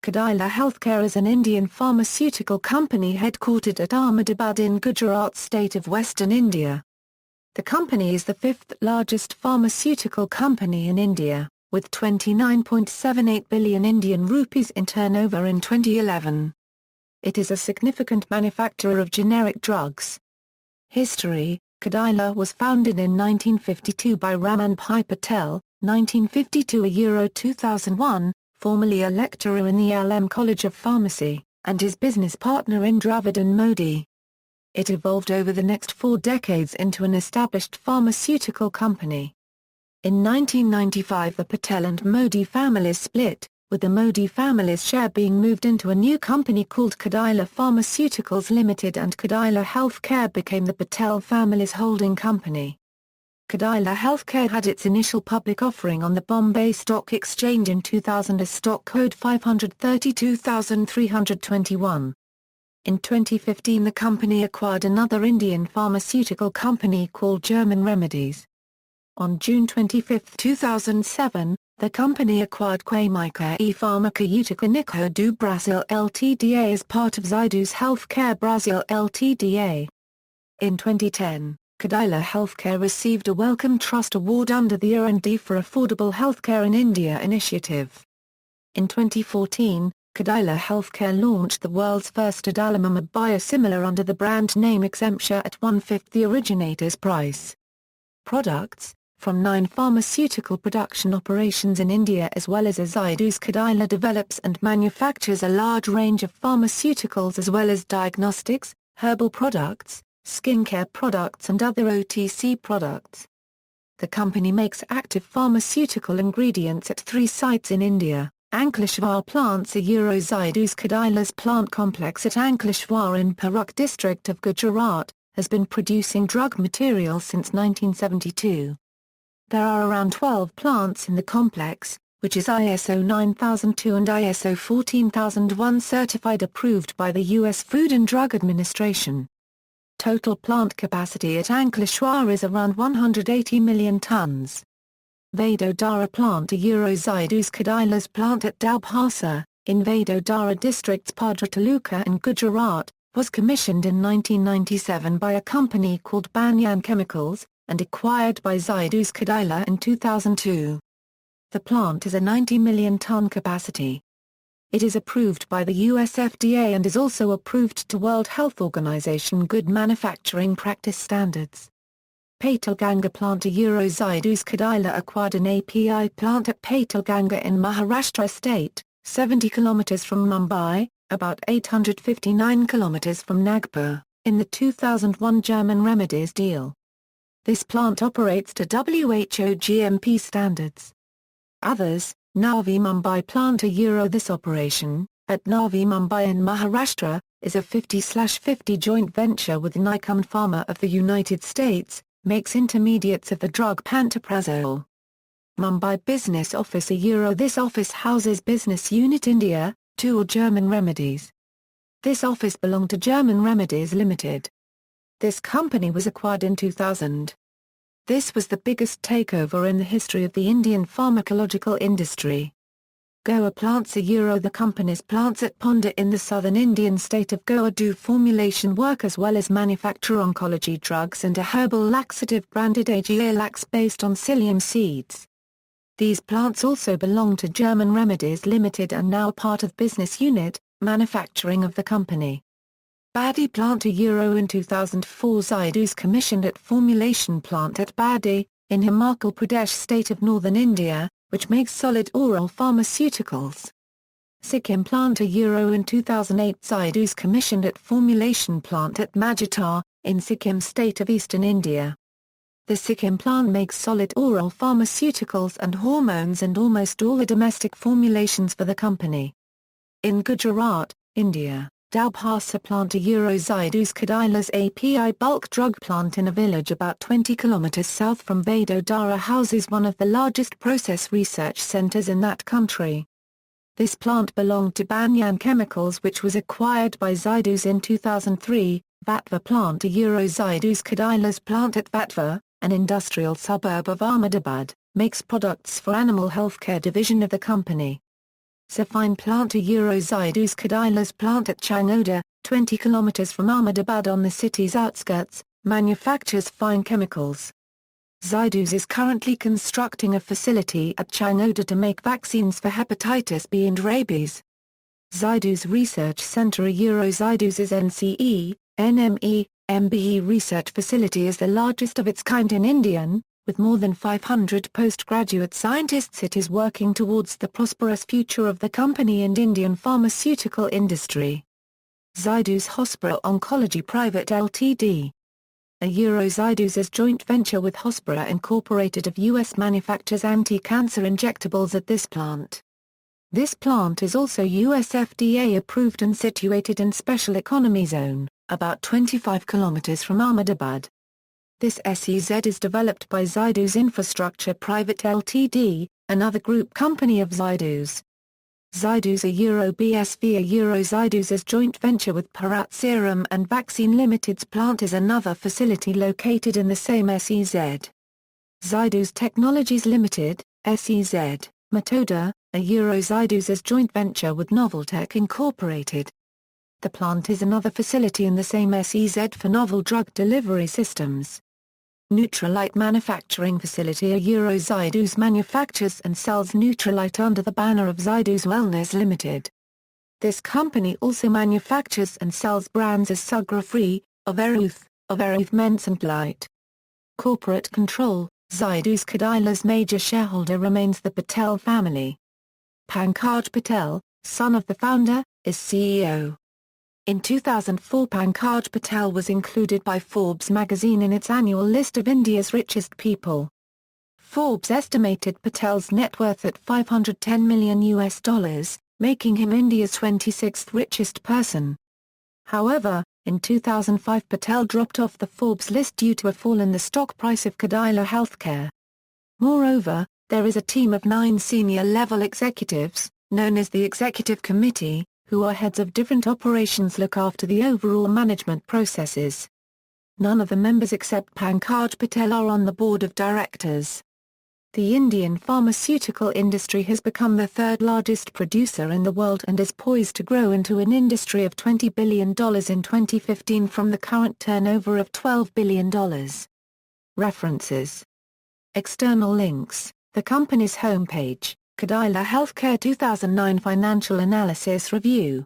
Cadila Healthcare is an Indian pharmaceutical company headquartered at Ahmedabad in Gujarat state of Western India. The company is the fifth largest pharmaceutical company in India, with 29.78 billion Indian rupees in turnover in 2011. It is a significant manufacturer of generic drugs. History: Cadila was founded in 1952 by Raman Bhai Patel, 1952–2001, formerly a lecturer in the LM College of Pharmacy, and his business partner Indraved and Modi. It evolved over the next 4 decades into an established pharmaceutical company. In 1995 the Patel and Modi families split, with the Modi family's share being moved into a new company called Cadila Pharmaceuticals Limited, and Cadila Healthcare became the Patel family's holding company. Cadila Healthcare had its initial public offering on the Bombay Stock Exchange in 2000 as stock code 532,321. In 2015 the company acquired another Indian pharmaceutical company called German Remedies. On June 25, 2007, the company acquired Química e Farmacêutica Nico do Brasil Ltda as part of Zydus Healthcare Brasil Ltda. In 2010, Cadila Healthcare received a Wellcome Trust Award under the R&D for Affordable Healthcare in India initiative. In 2014, Cadila Healthcare launched the world's first adalimumab biosimilar under the brand name Exemptia at 1/5 the originator's price. Products: from 9 pharmaceutical production operations in India as well as Zydus, Cadila develops and manufactures a large range of pharmaceuticals as well as diagnostics, herbal products, skincare products and other OTC products. The company makes active pharmaceutical ingredients at 3 sites in India. Ankleshwar plants a Zydus Cadila's plant complex at Ankleshwar in Paruk district of Gujarat, has been producing drug material since 1972. There are around 12 plants in the complex, which is ISO 9002 and ISO 14001 certified approved by the U.S. Food and Drug Administration. Total plant capacity at Ankleshwar is around 180 million tons. Vadodara plant a Zydus Cadila's plant at Dalbhasa, in Vadodara district's Padra Taluka in Gujarat, was commissioned in 1997 by a company called Banyan Chemicals, and acquired by Zydus Cadila in 2002. The plant has a 90 million ton capacity. It is approved by the US FDA and is also approved to World Health Organization Good Manufacturing Practice Standards. Patalganga plant a Zydus Cadila acquired an API plant at Patalganga in Maharashtra state, 70 km from Mumbai, about 859 km from Nagpur, in the 2001 German Remedies deal. This plant operates to WHO GMP standards. Others: Navi Mumbai plant a This operation, at Navi Mumbai in Maharashtra, is a 50/50 joint venture with Nikon Pharma of the United States, makes intermediates of the drug pantoprazole. Mumbai Business Office a This office houses Business Unit India, or German Remedies. This office belonged to German Remedies Limited. This company was acquired in 2000. This was the biggest takeover in the history of the Indian pharmacological industry. Goa plants a the company's plants at Ponda in the southern Indian state of Goa do formulation work as well as manufacture oncology drugs and a herbal laxative branded Agalax based on psyllium seeds. These plants also belong to German Remedies Limited and now part of Business Unit, Manufacturing of the company. Badi plant a in 2004 Zydus commissioned at formulation plant at Badi, in Himachal Pradesh state of northern India, which makes solid oral pharmaceuticals. Sikkim plant a in 2008 Zydus commissioned at formulation plant at Majata, in Sikkim state of eastern India. The Sikkim plant makes solid oral pharmaceuticals and hormones and almost all the domestic formulations for the company. In Gujarat, India, Dalbhasa plant a Zydus Cadila's API bulk drug plant in a village about 20 km south from Vadodara houses one of the largest process research centers in that country. This plant belonged to Banyan Chemicals which was acquired by Zydus in 2003. Vatva plant a Zydus Cadila's plant at Vatva, an industrial suburb of Ahmedabad, makes products for animal healthcare division of the company. Zafine plant to Zydus Cadila's plant at Chinoda, 20 km from Ahmedabad on the city's outskirts, manufactures fine chemicals. Zydus is currently constructing a facility at Chinoda to make vaccines for hepatitis B and rabies. Zydus Research Centre Zydus' NCE, NME, MBE research facility is the largest of its kind in India. With more than 500 postgraduate scientists, it is working towards the prosperous future of the company and Indian pharmaceutical industry. Zydus Hospira Oncology Private Ltd. Zydus is joint venture with Hospira Incorporated of U.S. manufactures anti-cancer injectables at this plant. This plant is also US FDA approved and situated in Special Economy Zone, about 25 km from Ahmedabad. This SEZ is developed by Zydus Infrastructure Private Ltd., another group company of Zydus. Zydus BSV Zydus' joint venture with Bharat Serum and Vaccine Limited's plant is another facility located in the same SEZ. Zydus Technologies Limited, SEZ, Matoda, Zydus' joint venture with Noveltech Incorporated. The plant is another facility in the same SEZ for novel drug delivery systems. Nutrilite Manufacturing Facility Zydus manufactures and sells Nutrilite under the banner of Zydus Wellness Limited. This company also manufactures and sells brands as Sugar-Free, Overuth Ments and Light. Corporate control, Zydus Cadila's major shareholder remains the Patel family. Pankaj Patel, son of the founder, is CEO. In 2004, Pankaj Patel was included by Forbes magazine in its annual list of India's richest people. Forbes estimated Patel's net worth at $510 million, making him India's 26th richest person. However, in 2005 Patel dropped off the Forbes list due to a fall in the stock price of Cadila Healthcare. Moreover, there is a team of 9 senior-level executives, known as the Executive Committee, who are heads of different operations look after the overall management processes. None of the members except Pankaj Patel are on the board of directors. The Indian pharmaceutical industry has become the third largest producer in the world and is poised to grow into an industry of $20 billion in 2015 from the current turnover of $12 billion. References. External links, the company's homepage, Cadila Healthcare 2009 Financial Analysis Review.